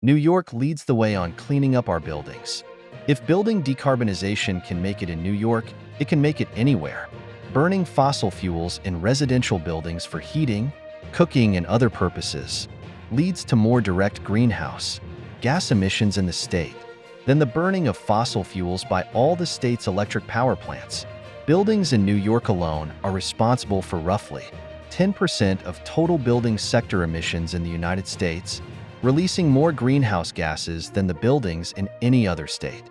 New York leads the way on cleaning up our buildings. If building decarbonization can make it in New York, it can make it anywhere. Burning fossil fuels in residential buildings for heating, cooking, and other purposes leads to more direct greenhouse gas emissions in the state than the burning of fossil fuels by all the state's electric power plants. Buildings in New York alone are responsible for roughly 10% of total building sector emissions in the United States, releasing more greenhouse gases than the buildings in any other state.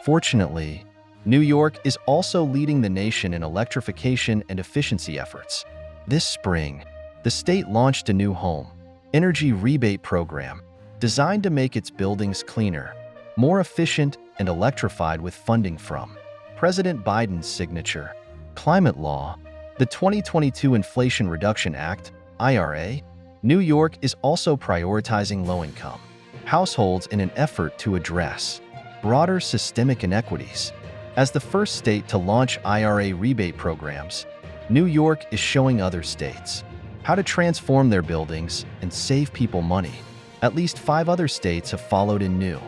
Fortunately, New York is also leading the nation in electrification and efficiency efforts. This spring, the state launched a new home energy rebate program designed to make its buildings cleaner, more efficient, and electrified with funding from President Biden's signature climate law, the 2022 Inflation Reduction Act, IRA. New York is also prioritizing low-income households in an effort to address broader systemic inequities. As the first state to launch IRA rebate programs, New York is showing other states how to transform their buildings and save people money. At least 5 other states have followed in New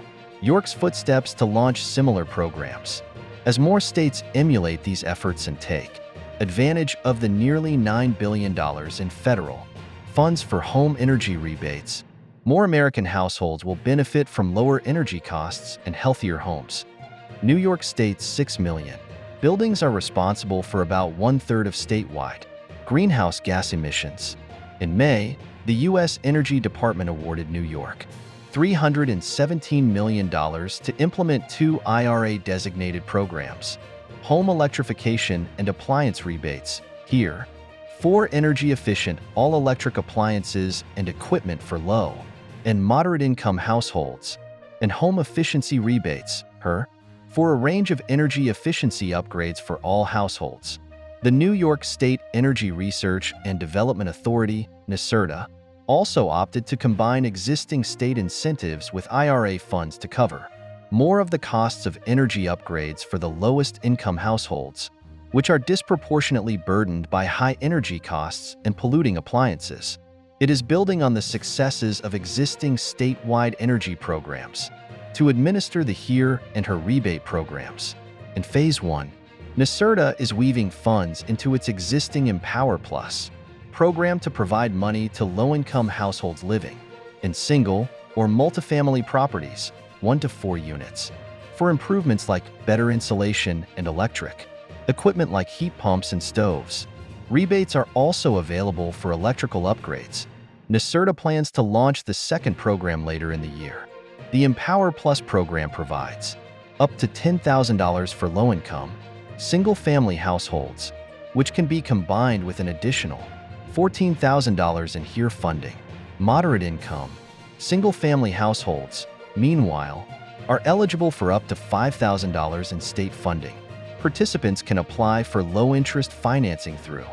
York's footsteps to launch similar programs. As more states emulate these efforts and take advantage of the nearly $9 billion in federal funds for home energy rebates, more American households will benefit from lower energy costs and healthier homes. New York State's 6 million buildings are responsible for about 1/3 of statewide greenhouse gas emissions. In May, the U.S. Energy Department awarded New York $317 million to implement 2 IRA-designated programs: home electrification and appliance rebates. Here, 4 energy-efficient all-electric appliances and equipment for low and moderate-income households, and home efficiency rebates, for a range of energy efficiency upgrades for all households. The New York State Energy Research and Development Authority, NYSERDA, also opted to combine existing state incentives with IRA funds to cover more of the costs of energy upgrades for the lowest-income households, which are disproportionately burdened by high energy costs and polluting appliances. It is building on the successes of existing statewide energy programs to administer the HERE and HER rebate programs. In Phase 1, NYSERDA is weaving funds into its existing Empower Plus program to provide money to low-income households living in single or multifamily properties, 1 to 4 units, for improvements like better insulation and electric equipment like heat pumps and stoves. Rebates are also available for electrical upgrades. NYSERDA plans to launch the second program later in the year. The Empower Plus program provides up to $10,000 for low-income, single-family households, which can be combined with an additional $14,000 in HERE funding. Moderate-income, single-family households, meanwhile, are eligible for up to $5,000 in state funding. Participants can apply for low-interest financing through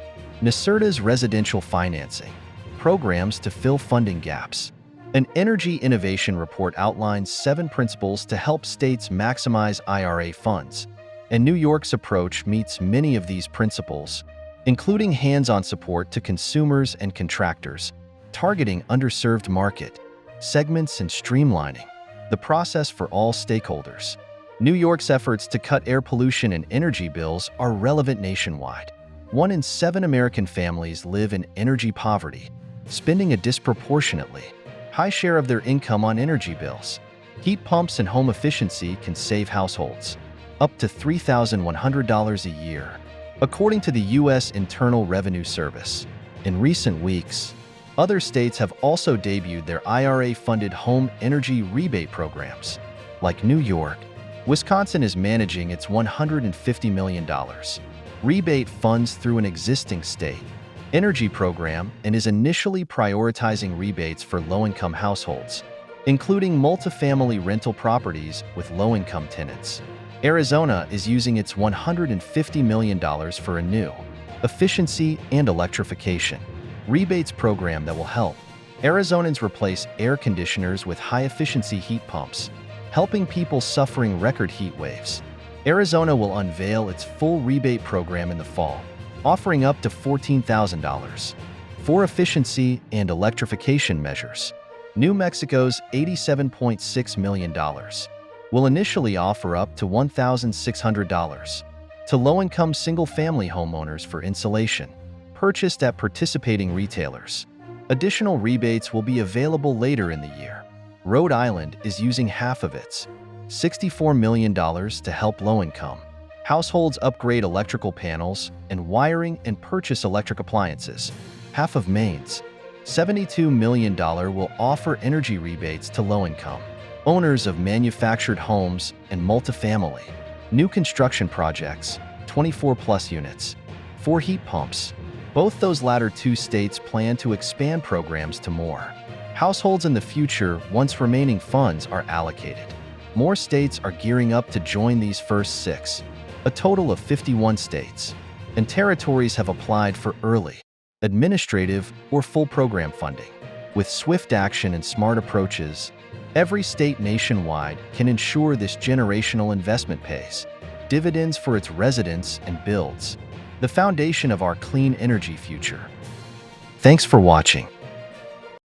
NYSERDA's residential financing programs to fill funding gaps. An Energy Innovation Report outlines 7 principles to help states maximize IRA funds, and New York's approach meets many of these principles, including hands-on support to consumers and contractors, targeting underserved market segments, and streamlining the process for all stakeholders. New York's efforts to cut air pollution and energy bills are relevant nationwide. 1 in 7 American families live in energy poverty, spending a disproportionately high share of their income on energy bills. Heat pumps and home efficiency can save households up to $3,100 a year, according to the U.S. Internal Revenue Service. In recent weeks, other states have also debuted their IRA-funded home energy rebate programs. Like New York, Wisconsin is managing its $150 million rebate funds through an existing state energy program and is initially prioritizing rebates for low-income households, including multifamily rental properties with low-income tenants. Arizona is using its $150 million for a new efficiency and electrification rebates program that will help Arizonans replace air conditioners with high-efficiency heat pumps, helping people suffering record heat waves. Arizona will unveil its full rebate program in the fall, offering up to $14,000 for efficiency and electrification measures. New Mexico's $87.6 million will initially offer up to $1,600 to low-income single-family homeowners for insulation, purchased at participating retailers. Additional rebates will be available later in the year. Rhode Island is using half of its $64 million to help low-income households upgrade electrical panels and wiring and purchase electric appliances. Half of Maine's $72 million will offer energy rebates to low-income owners of manufactured homes and multifamily. New construction projects, 24-plus units, 4 heat pumps. Both those latter two states plan to expand programs to more households in the future once remaining funds are allocated. More states are gearing up to join these first 6, a total of 51 states, and territories have applied for early, administrative, or full program funding. With swift action and smart approaches, every state nationwide can ensure this generational investment pays dividends for its residents and builds the foundation of our clean energy future. Thanks for watching.